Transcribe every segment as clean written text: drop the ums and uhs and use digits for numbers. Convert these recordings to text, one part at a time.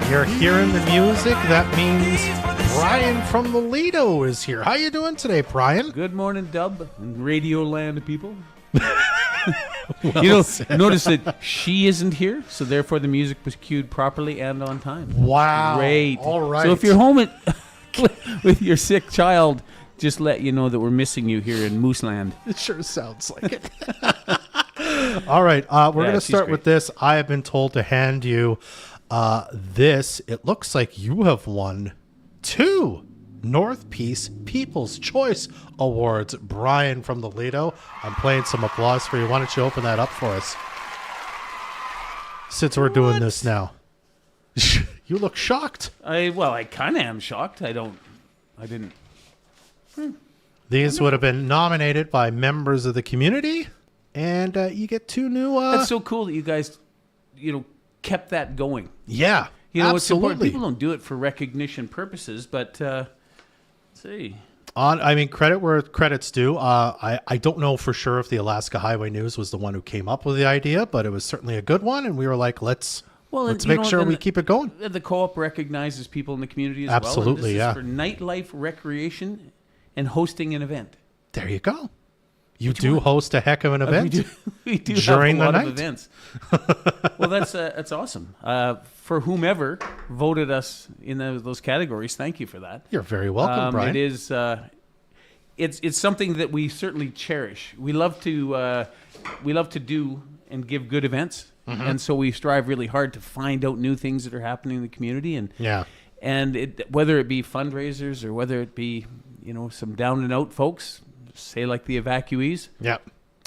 You're hearing the music. That means Brian from the Lido is here. How you doing today, Brian? Good morning, Dub and Radio Land people. Notice that she isn't here, so therefore the music was cued properly and on time. Wow. Great. All right. So if you're home with your sick child, just let you know that we're missing you here in Mooseland. It sure sounds like it. All right. We're going to start with this. I have been told to hand you this. It looks like you have won 2 North Peace People's Choice Awards. Brian from the Lido. I'm playing some applause for you. Why don't you open that up for us? Since we're doing this now. You look shocked. I kind of am shocked. I didn't. These would have been nominated by members of the community, and you get 2 new... That's so cool that you guys, kept that going. Yeah, It's important. absolutely. People don't do it for recognition purposes, but let's see. Credit where credit's due. I don't know for sure if the Alaska Highway News was the one who came up with the idea, but it was certainly a good one, and we were like, let's make sure we keep it going. The co-op recognizes people in the community as Absolutely, well. Absolutely, yeah. For nightlife recreation and hosting an event. There you go. You do host a heck of an event. We do during have a lot the of night. Events. Well, that's awesome. For whomever voted us in those categories, thank you for that. You're very welcome, Brian. It is. It's something that we certainly cherish. We love to do and give good events, and so we strive really hard to find out new things that are happening in the community, and whether it be fundraisers or whether it be some down and out folks, say like the evacuees. Yeah.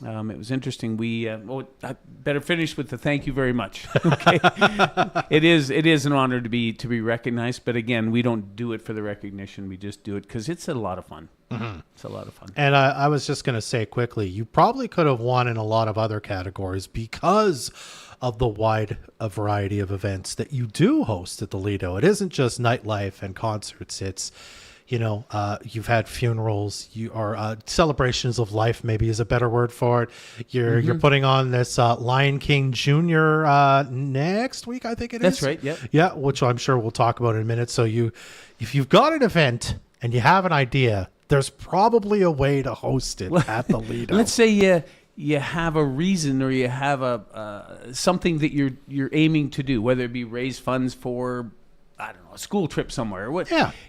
It was interesting. I better finish with the thank you very much. Okay, it is an honor to be recognized. But again, we don't do it for the recognition. We just do it because it's a lot of fun. Mm-hmm. It's a lot of fun. And I was just going to say quickly, you probably could have won in a lot of other categories because of the wide variety of events that you do host at the Lido. It isn't just nightlife and concerts. It's you've had funerals, celebrations of life, maybe is a better word for it. You're putting on this Lion King Jr. Next week, I think it is. That's right. Yeah. Yeah, which I'm sure we'll talk about in a minute. So if you've got an event and you have an idea, there's probably a way to host it at the Lido. Let's say you have a reason or you have a something that you're aiming to do, whether it be raise funds for, I don't know, a school trip somewhere.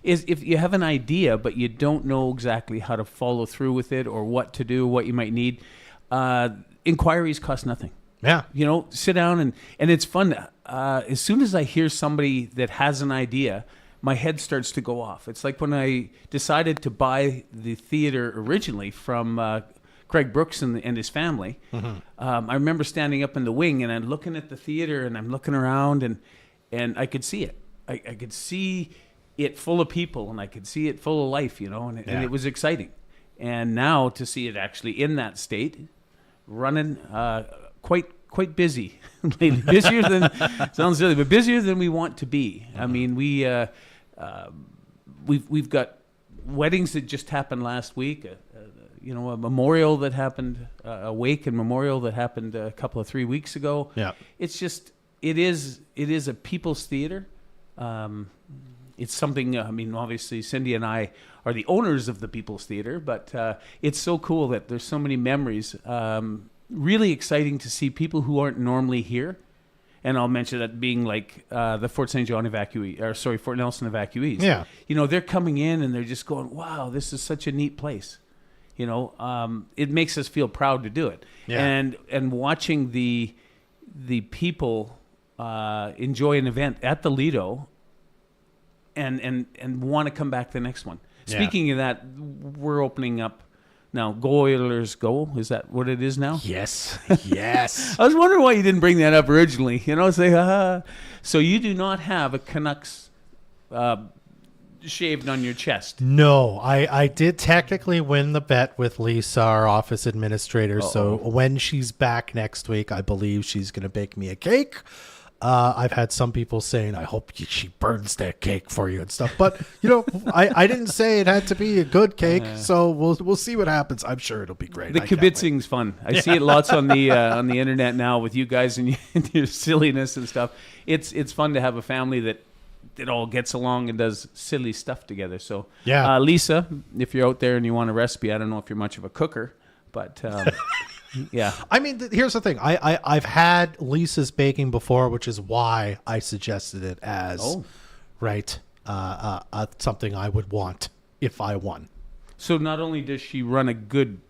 If you have an idea, but you don't know exactly how to follow through with it or what to do, what you might need, inquiries cost nothing. Yeah. Sit down and it's fun. As soon as I hear somebody that has an idea, my head starts to go off. It's like when I decided to buy the theater originally from Craig Brooks and his family. Mm-hmm. I remember standing up in the wing and I'm looking at the theater and I'm looking around and I could see it. I could see it full of people and I could see it full of life, and it was exciting. And now to see it actually in that state, running quite busy lately. Busier than, sounds silly, but busier than we want to be. Mm-hmm. I mean, we've got weddings that just happened last week, a memorial that happened, a wake and memorial that happened a couple of 3 weeks ago. Yeah. It's just, it is a people's theater. It's something, obviously Cindy and I are the owners of the People's Theater, but it's so cool that there's so many memories. Really exciting to see people who aren't normally here. And I'll mention that being like the Fort Nelson evacuees. Yeah. They're coming in and they're just going, wow, this is such a neat place. It makes us feel proud to do it. Yeah. And watching the people enjoy an event at the Lido and want to come back the next one. Yeah. Speaking of that, we're opening up now. Go Oilers Go. Is that what it is now? Yes. Yes. I was wondering why you didn't bring that up originally. Say, haha. So you do not have a Canucks shaved on your chest? No, I did technically win the bet with Lisa, our office administrator. Uh-oh. So when she's back next week, I believe she's going to bake me a cake. I've had some people saying, I hope she burns that cake for you and stuff. But, I didn't say it had to be a good cake. So we'll see what happens. I'm sure it'll be great. The kibitzing's fun. I see it lots on the internet now with you guys and your silliness and stuff. It's fun to have a family that it all gets along and does silly stuff together. So, yeah. Lisa, if you're out there and you want a recipe, I don't know if you're much of a cooker, but yeah. I mean, here's the thing. I've had Lisa's baking before, which is why I suggested it as something I would want if I won. So not only does she run a good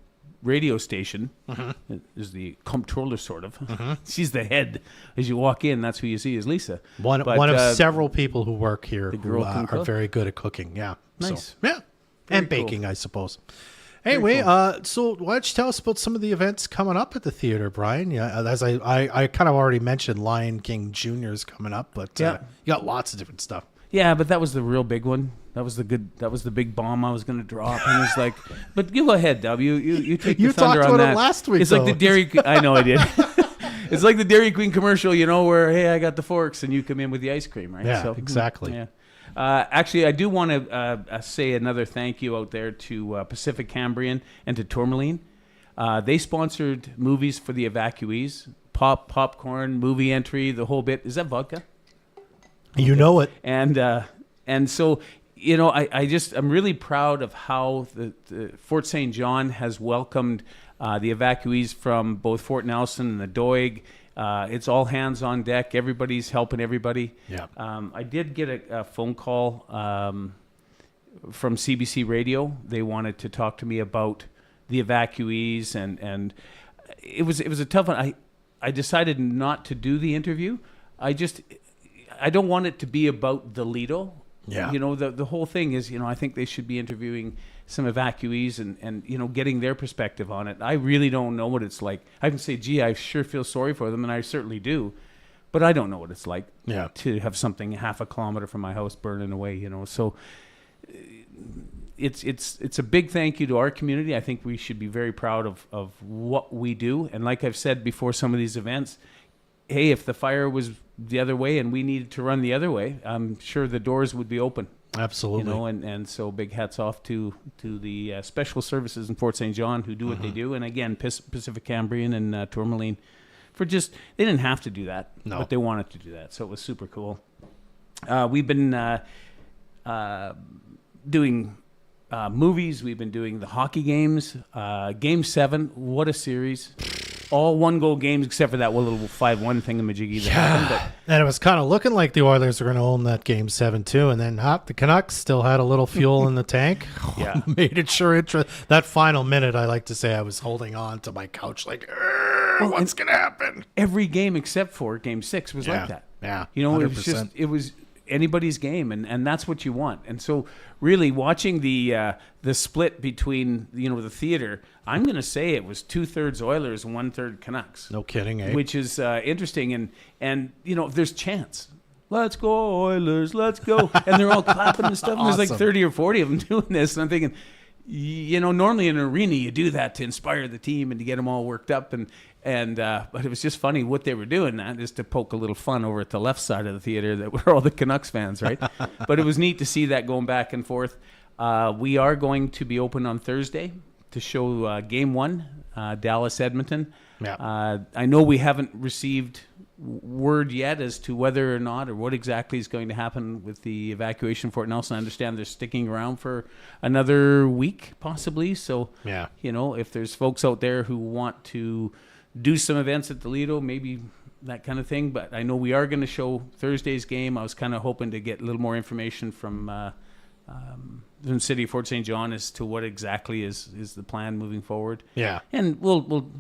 radio station, is the comptroller sort of. She's the head. As you walk in, that's who you see is Lisa. One of several people who work here who are very good at cooking. Yeah. Nice. So, yeah. And baking, I suppose. Anyway, so why don't you tell us about some of the events coming up at the theater, Brian? Yeah, as I kind of already mentioned, Lion King Jr. is coming up, but you got lots of different stuff. Yeah, but that was the real big one. That was the big bomb I was going to drop. And it's like, but you go ahead, Dub. You take the thunder on that. You talked about it last week. It's like the Dairy. I know I did. It's like the Dairy Queen commercial, where hey, I got the forks and you come in with the ice cream, right? Yeah, exactly. Yeah. Actually, I do want to say another thank you out there to Pacific Cambrian and to Tourmaline. They sponsored movies for the evacuees, popcorn, movie entry, the whole bit. Is that vodka? You know it. And so, I'm really proud of how the Fort St. John has welcomed the evacuees from both Fort Nelson and the Doig. It's all hands on deck. Everybody's helping everybody. Yeah. I did get a phone call from CBC Radio. They wanted to talk to me about the evacuees, and it was a tough one. I decided not to do the interview. I don't want it to be about the Lido. Yeah. The whole thing is, I think they should be interviewing some evacuees and getting their perspective on it. I really don't know what it's like. I can say, gee, I sure feel sorry for them, and I certainly do. But I don't know what it's like to have something half a kilometer from my house burning away, So it's a big thank you to our community. I think we should be very proud of what we do. And like I've said before some of these events, hey, if the fire was the other way and we needed to run the other way, I'm sure the doors would be open. Absolutely. And so big hats off to the special services in Fort St. John who do what they do. And again, Pacific Cambrian and Tourmaline they didn't have to do that, but they wanted to do that. So it was super cool. We've been doing movies. We've been doing the hockey games. Game 7, what a series. All one-goal games except for that one little 5-1 thingamajiggy that happened. And it was kind of looking like the Oilers were going to own that game 7-2, and then the Canucks still had a little fuel in the tank. Yeah. Made it sure that final minute, I like to say, I was holding on to my couch like, what's going to happen? Every game except for Game 6 was like that. Yeah, 100%. It was anybody's game, and that's what you want. And so really watching the split between the theater, I'm going to say it was 2/3 Oilers and 1/3 Canucks. No kidding, eh? Which is interesting, and there's chants. Let's go Oilers, let's go, and they're all clapping and stuff. And Awesome. There's like 30 or 40 of them doing this, and I'm thinking, normally in an arena you do that to inspire the team and to get them all worked up, but it was just funny what they were doing. That is to poke a little fun over at the left side of the theater that were all the Canucks fans, right? But it was neat to see that going back and forth. We are going to be open on Thursday to show Game 1, Dallas-Edmonton. Yeah. I know we haven't received word yet as to whether or not or what exactly is going to happen with the evacuation of Fort Nelson. I understand they're sticking around for another week, possibly. So, if there's folks out there who want to do some events at the Lido, maybe that kind of thing. But I know we are going to show Thursday's game. I was kind of hoping to get a little more information from the city of Fort St. John as to what exactly is the plan moving forward. Yeah, and we'll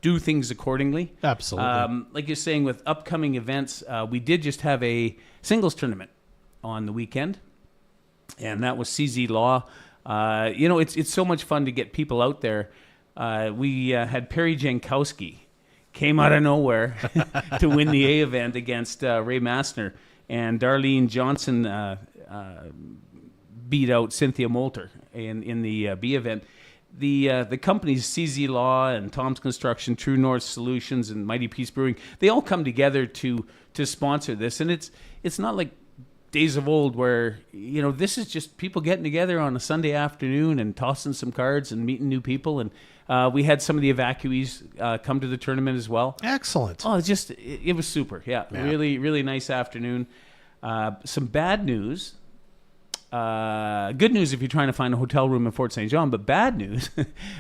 do things accordingly. Absolutely. Like you're saying, with upcoming events, we did just have a singles tournament on the weekend, and that was CZ Law. It's so much fun to get people out there. We had Perry Jankowski came out of nowhere to win the A event against Ray Massner, and Darlene Johnson beat out Cynthia Moulter in the B event. The companies CZ Law and Tom's Construction, True North Solutions, and Mighty Peace Brewing, they all come together to sponsor this, and it's not like days of old where this is just people getting together on a Sunday afternoon and tossing some cards and meeting new people. And we had some of the evacuees come to the tournament as well. Excellent. Oh, it was super. Yeah. Really, really nice afternoon. Some bad news. Good news if you're trying to find a hotel room in Fort St. John, but bad news,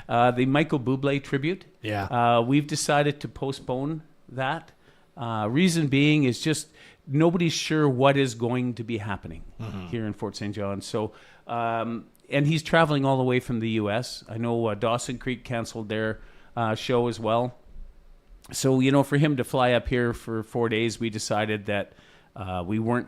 the Michael Bublé tribute. Yeah. We've decided to postpone that. Reason being is just nobody's sure what is going to be happening here in Fort St. John. So, and he's traveling all the way from the U.S. I know Dawson Creek canceled their show as well. So, for him to fly up here for 4 days, we decided that we weren't.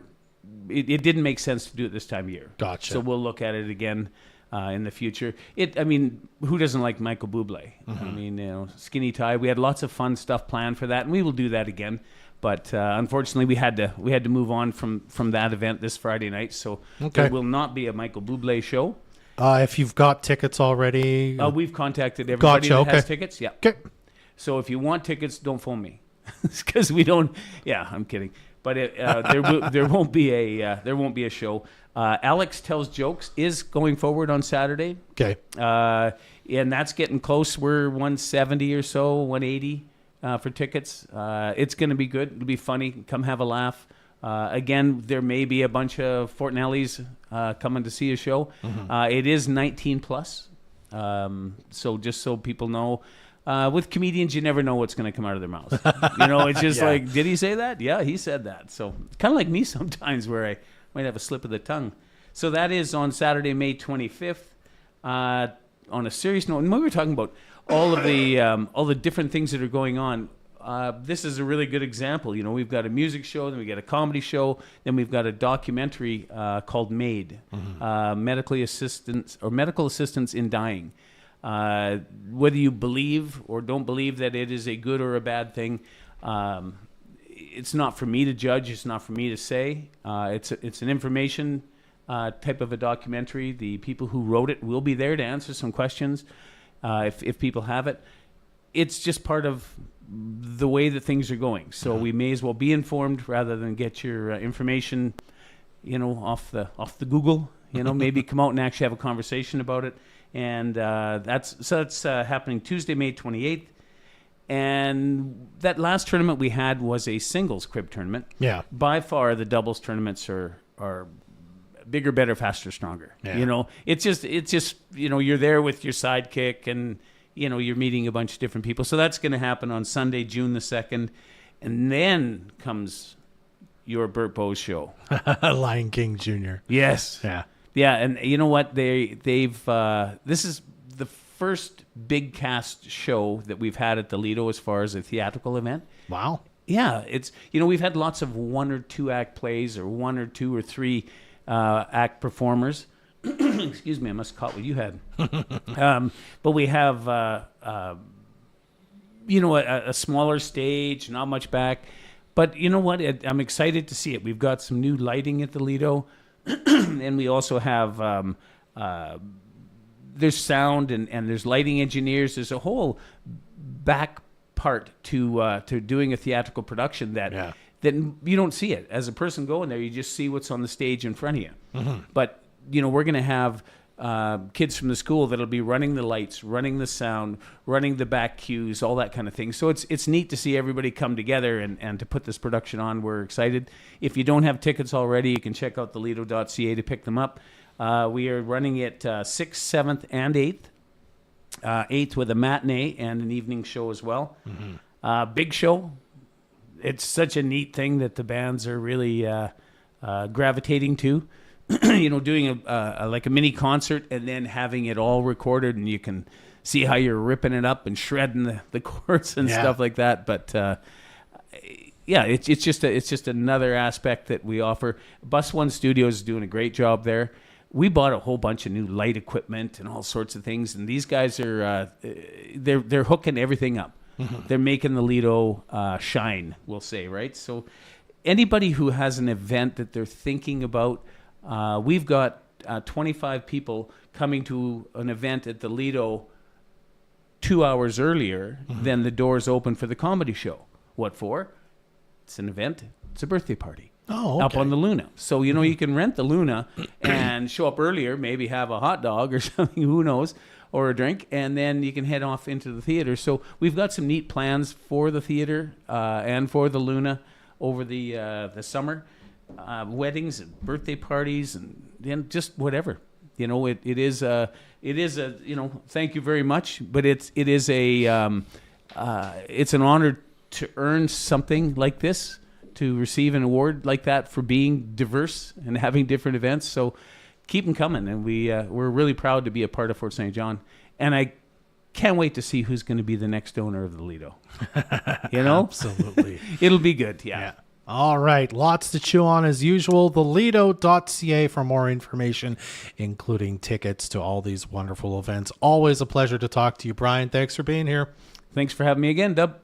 It didn't make sense to do it this time of year. Gotcha. So we'll look at it again in the future. Who doesn't like Michael Bublé? I mean, Skinny Tie. We had lots of fun stuff planned for that, and we will do that again. But unfortunately, we had to move on from that event this Friday night. So there will not be a Michael Bublé show. If you've got tickets already, we've contacted everybody that has tickets. Yeah. Okay. So if you want tickets, don't phone me, because we don't. Yeah, I'm kidding. But there won't be a show. Alex Tells Jokes is going forward on Saturday. Okay. And that's getting close. We're 170 or so, 180 for tickets. It's going to be good. It'll be funny. Come have a laugh. Again, there may be a bunch of Fortinellis coming to see a show. It is 19 plus. So just so people know. With comedians, you never know what's going to come out of their mouths. It's just like, did he say that? Yeah, he said that. So kind of like me sometimes where I might have a slip of the tongue. So that is on Saturday, May 25th. On a serious note, and when we were talking about all the different things that are going on, this is a really good example. We've got a music show, then we got a comedy show, then we've got a documentary called MAID, Medical Assistance in Dying. Whether you believe or don't believe that it is a good or a bad thing, it's not for me to judge. It's not for me to say. It's an information type of a documentary. The people who wrote it will be there to answer some questions if people have it. It's just part of the way that things are going. So we may as well be informed rather than get your information, off the Google. Maybe come out and actually have a conversation about it. And that's happening Tuesday, May 28th. And that last tournament we had was a singles crib tournament. Yeah. By far, the doubles tournaments are bigger, better, faster, stronger. Yeah. It's just you're there with your sidekick, and you're meeting a bunch of different people. So that's going to happen on Sunday, June the 2nd, and then comes your Burt Bowes show, Lion King Jr. Yes. Yeah. Yeah, and you know what? They've this is the first big cast show that we've had at the Lido as far as a theatrical event. Wow. Yeah, it's we've had lots of 1 or 2 act plays or 1 or 2 or 3 act performers. Excuse me, I must have caught what you had. But we have a smaller stage, not much back. But you know what? I'm excited to see it. We've got some new lighting at the Lido. And we also have there's sound and there's lighting engineers. There's a whole back part to doing a theatrical production that you don't see it. As a person going there, you just see what's on the stage in front of you. But we're going to have kids from the school that'll be running the lights, running the sound, running the back cues, all that kind of thing. So it's neat to see everybody come together and to put this production on. We're excited. If you don't have tickets already, you can check out thelido.ca to pick them up. We are running it 6th, 7th, and 8th. 8th with a matinee and an evening show as well. Big show. It's such a neat thing that the bands are really gravitating to. Doing a mini concert and then having it all recorded, and you can see how you're ripping it up and shredding the chords and stuff like that. But it's just another aspect that we offer. Bus One Studios is doing a great job there. We bought a whole bunch of new light equipment and all sorts of things, and these guys are they're hooking everything up. They're making the Lido shine, we'll say, right? So anybody who has an event that they're thinking about. We've got 25 people coming to an event at the Lido 2 hours earlier than the doors open for the comedy show. What for? It's an event. It's a birthday party. Oh, okay. Up on the Luna. So, you can rent the Luna and show up earlier, maybe have a hot dog or something, who knows, or a drink, and then you can head off into the theater. So we've got some neat plans for the theater and for the Luna over the summer. weddings and birthday parties and just whatever. It is a thank you very much, but it's an honor to earn something like this, to receive an award like that for being diverse and having different events. So keep them coming, and we're really proud to be a part of Fort St. John, and I can't wait to see who's going to be the next owner of the Lido. Absolutely. It'll be good. Yeah. All right. Lots to chew on as usual. thelido.ca for more information, including tickets to all these wonderful events. Always a pleasure to talk to you, Brian. Thanks for being here. Thanks for having me again, Dub.